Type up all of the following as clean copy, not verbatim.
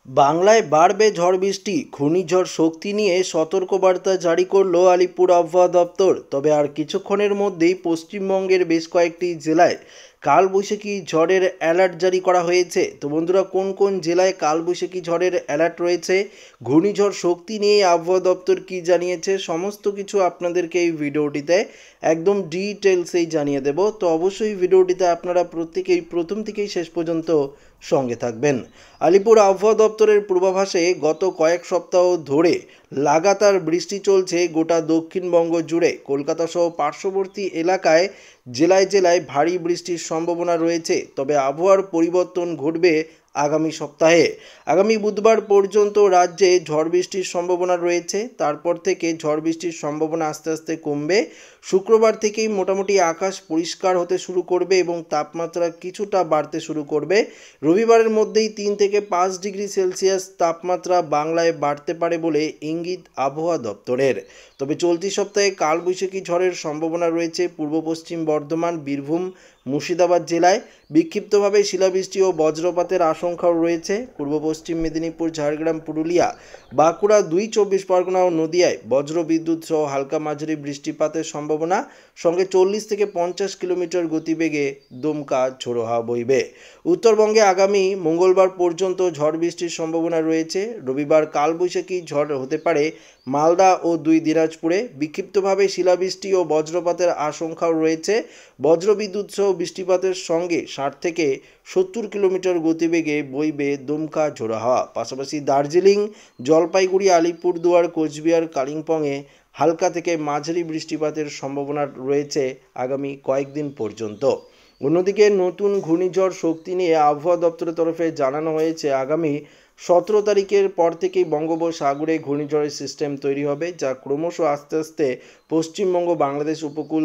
বাংলায় বাড়বে ঝড় বৃষ্টি, ঘূর্ণিঝড় শক্তি নিয়ে সতর্কবার্তা জারি করলো আলিপুর আবহাওয়া দপ্তর। তবে আর কিছুক্ষণের মধ্যেই পশ্চিমবঙ্গের বেশ কয়েকটি জেলায় কালবৈশাখী ঝড়ের অ্যালার্ট জারি করা হয়েছে। তো বন্ধুরা, কোন কোন জেলায় কালবৈশাখী ঝড়ের অ্যালার্ট রয়েছে, ঘূর্ণিঝড় শক্তি নিয়ে আবহাওয়া দপ্তর কি জানিয়েছে, সমস্ত কিছু আপনাদেরকে এই ভিডিওটিতে একদম ডিটেলসেই জানিয়ে দেব। তো অবশ্যই ভিডিওটিতে আপনারা প্রত্যেকেই প্রথম থেকেই শেষ পর্যন্ত সঙ্গে থাকবেন। আলিপুর আবহাওয়া দপ্তরের পূর্বাভাসে গত কয়েক সপ্তাহ ধরে লাগাতার বৃষ্টি চলছে গোটা দক্ষিণবঙ্গ জুড়ে। কলকাতা সহ পার্শ্ববর্তী এলাকায় জেলায় জেলায় ভারী বৃষ্টির সম্ভাবনা রয়েছে। তবে আবহাওয়ার পরিবর্তন ঘটবে আগামী সপ্তাহে। আগামী বুধবার পর্যন্ত রাজ্যে ঝড় বৃষ্টির সম্ভাবনা রয়েছে। তারপর থেকে ঝড় বৃষ্টির সম্ভাবনা আস্তে আস্তে কমবে। শুক্রবার থেকেই মোটামুটি আকাশ পরিষ্কার হতে শুরু করবে এবং তাপমাত্রা কিছুটা বাড়তে শুরু করবে। রবিবারের মধ্যেই 3 থেকে 5 ডিগ্রি সেলসিয়াস তাপমাত্রা বাংলায় বাড়তে পারে বলে ইঙ্গিত আবহাওয়া দপ্তরের। তবে চলতি সপ্তাহে কালবৈশাখী ঝড়ের সম্ভাবনা রয়েছে পূর্ব পশ্চিম বর্ধমান, বীরভূম, মুর্শিদাবাদ জেলায়। বিক্ষিপ্তভাবে শিলাবৃষ্টি ও বজ্রপাতের আশঙ্কাও রয়েছে পূর্ব পশ্চিম মেদিনীপুর, ঝাড়গ্রাম, পুরুলিয়া, বাঁকুড়া, 2 চব্বিশ পরগনা ও নদিয়ায় বজ্র বিদ্যুৎ সহ হালকা মাঝারি বৃষ্টিপাতের সম্ভাবনা। সঙ্গে 40 থেকে 50 কিলোমিটার গতিবেগে দমকা ঝোড়ো হাওয়া বইবে। উত্তরবঙ্গে আগামী মঙ্গলবার পর্যন্ত ঝড় বৃষ্টির সম্ভাবনা রয়েছে। রবিবার কালবৈশাখী ঝড় হতে পারে মালদা ও 2 দিনাজপুরে। বিক্ষিপ্তভাবে শিলাবৃষ্টি ও বজ্রপাতের আশঙ্কাও রয়েছে। বজ্রবিদ্যুৎ সহ বৃষ্টিপাতের সঙ্গে 60 থেকে 70 কিলোমিটার গতিবেগে বইবে দমকা ঝোড়ো হাওয়া। পাশাপাশি দার্জিলিং, জলপাইগুড়ি, আলিপুরদুয়ার, কোচবিহার, কালিম্পংয়ে হালকা থেকে মাঝারি বৃষ্টিপাতের সম্ভাবনা রয়েছে আগামী কয়েকদিন পর্যন্ত। অন্যদিকে নতুন ঘূর্ণিঝড় শক্তি নিয়ে আবহাওয়া দপ্তরের তরফে জানানো হয়েছে আগামী 17 তারিখের পর থেকেই বঙ্গোপসাগরে ঘূর্ণিঝড়ের সিস্টেম তৈরি হবে, যা ক্রমশ আস্তে আস্তে পশ্চিমবঙ্গ, বাংলাদেশ উপকূল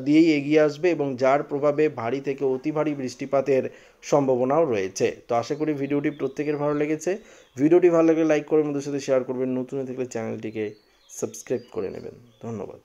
দিয়েই এগিয়ে আসবে এবং যার প্রভাবে ভারী থেকে অতি ভারী বৃষ্টিপাতের সম্ভাবনাও রয়েছে। তো আশা করি ভিডিওটি প্রত্যেকের ভালো লেগেছে। ভিডিওটি ভালো লাগলে লাইক করে আমাদের সাথে শেয়ার করবেন। নতুন থাকলে চ্যানেলটিকে সাবস্ক্রাইব করে নেবেন। ধন্যবাদ।